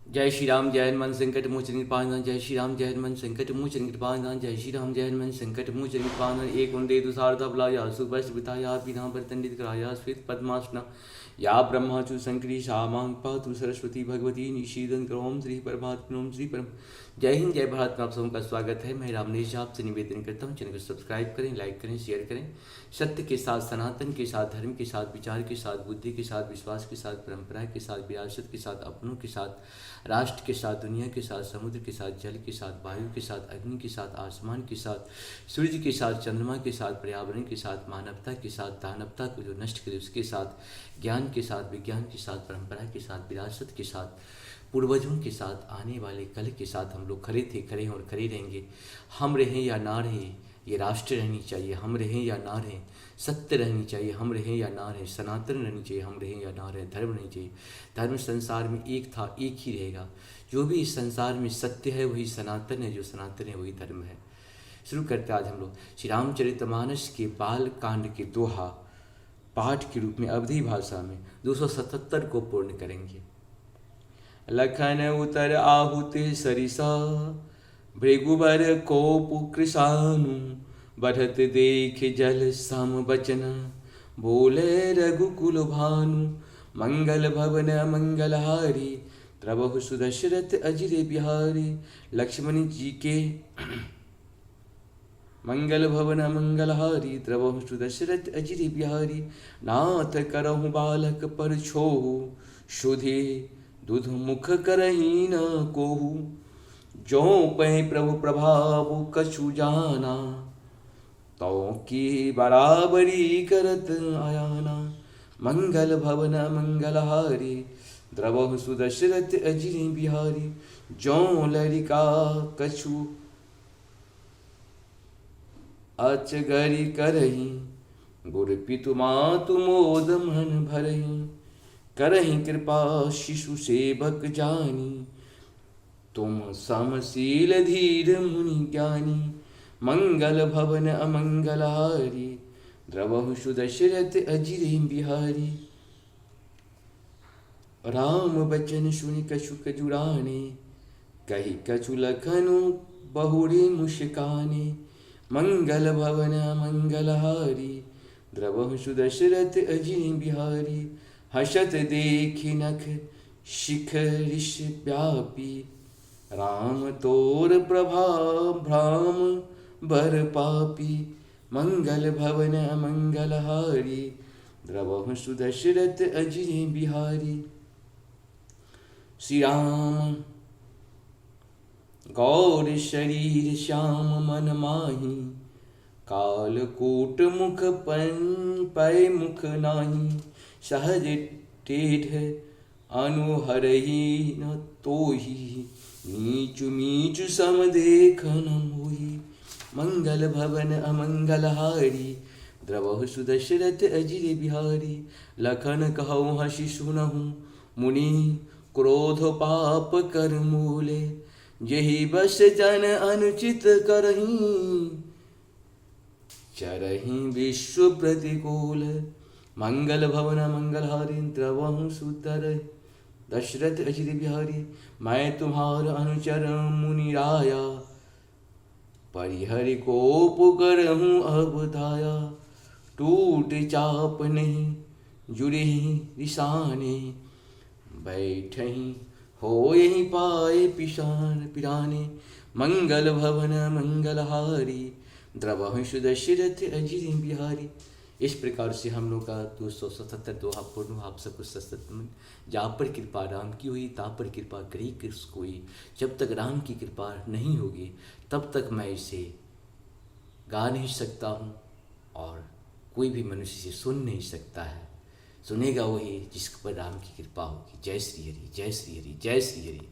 जय श्री राम जय हनुमान संकट मोचन कृपानाथ। जय श्री राम जय हनुमान संकट मोचन कृपानाथ। जय श्री राम जय हनुमान संकट मोचन कृपानाथ। एक वंदे तुषारदा बलाया सुभस्त विताया विना वर्तंडित कराया श्वेत पद्मासना या ब्रह्माचु संकरी शामां पातु सरस्वती भगवती निशीदन ओम श्री परमात्मा ओम श्री परम। जय हिंद जय भारत में आप सबों का स्वागत है। मैं रामनेश आपसे निवेदन करता हूँ चैनल को सब्सक्राइब करें, लाइक करें, शेयर करें। सत्य के साथ, सनातन के साथ, धर्म के साथ, विचार के साथ, बुद्धि के साथ, विश्वास के साथ, परंपरा के साथ, विरासत के साथ, अपनों के साथ, राष्ट्र के साथ, दुनिया के साथ, समुद्र के साथ, जल के साथ, वायु के साथ, अग्नि के साथ, आसमान के साथ, सूर्य के साथ, चंद्रमा के साथ, पर्यावरण के साथ, मानवता के साथ, दानवता को जो नष्ट करे उसके साथ, ज्ञान के साथ, विज्ञान के साथ, परंपरा के साथ, विरासत के साथ, पूर्वजों के साथ, आने वाले कल के साथ हम लोग खड़े थे, खड़े हैं और खड़े रहेंगे। हम रहें या ना रहें, ये राष्ट्र रहनी चाहिए। हम रहें या ना रहें, सत्य रहनी चाहिए। हम रहें या ना रहें, सनातन रहनी चाहिए। हम रहें या ना रहें, धर्म रहनी चाहिए। धर्म संसार में एक था, एक ही रहेगा। जो भी इस संसार में सत्य है वही सनातन है, जो सनातन है वही धर्म है। शुरू करते आज हम लोग श्री रामचरितमानस के बाल कांड के दोहा पाठ के रूप में अवधी भाषा में 277 को पूर्ण करेंगे। लखन उतर आहुति सरिसा, भृगुबर कोपु कृशानु, बढ़त देख जल सम बचन, बोले रघुकुल भानु। मंगल भवन मंगलहारी, द्रवहु सुदशरथ अजिर बिहारी। लक्ष्मण जी के मंगल भवन मंगलहारी, द्रवहु सुदशरथ अजिर बिहारी। नाथ करहु बालक पर छोहु, सुधे दुध मुख करही न कोहू। जो पै प्रभु प्रभाव कछु जाना, तो की बराबरी करत आयाना। मंगल भवन मंगलहारी, द्रवहु सुदशरथ अजिर बिहारी। जो लरिका कछु अचगरी करही, गुर पितु मातु मोद मन भरही। करही कृपा शिशु सेवक जानी, तुम समशील धीर मुनि ज्ञानी। मंगल भवन अमंगलहारी, द्रवहु सुदशरथ अजिर बिहारी। राम बचन सुनि कछुक जुड़ाने, कही कछु लखनु बहुरी मुस्काने। मंगल भवन अमंगलहारी, द्रवहु सुदशरथ अजिर बिहारी। हसत देखि नख शिखरिष व्यापी, राम तोर प्रभा भ्राम बर पापी। मंगल भवन मंगलहारी, द्रवहु सुदशरथ अजिर बिहारी। श्री राम गौर शरीर श्याम मन माही, कालकूट मुख पै मुख नाही। सहज टेढ़ अनुहरही न तोही, नीचु नीचु सम देख न मोही। मंगल भवन अमंगलहारी, द्रवहु सुदशरथ अजिर बिहारी। लखन कहु हसि सुनहु, मुनि क्रोध पाप कर मूले। जेहि बस जन अनुचित करही, चरही विश्व प्रतिकूल। मंगल भवन मंगलहारी, द्रवहु सुतर दशरथ अजिर बिहारी। मैं तुम्हार अनुचर मुनि राया, परिहरि कोप करहूँ अब धाया। टूट चाप नहीं जुड़ही रिसाने, बैठही हो यही पाए पिशान पिराने। मंगल भवन मंगलहारी, द्रवहु सुदशरथ अजिर बिहारी। इस प्रकार से हम लोग का 277 दोहा पूर्ण आप सबको सतत में। जहाँ पर कृपा राम की हुई ता पर कृपा करी किस कोई। जब तक राम की कृपा नहीं होगी तब तक मैं इसे गा नहीं सकता हूँ और कोई भी मनुष्य इसे सुन नहीं सकता है। सुनेगा वही जिस पर राम की कृपा होगी। जय श्री हरि, जय श्री हरि, जय श्री हरि।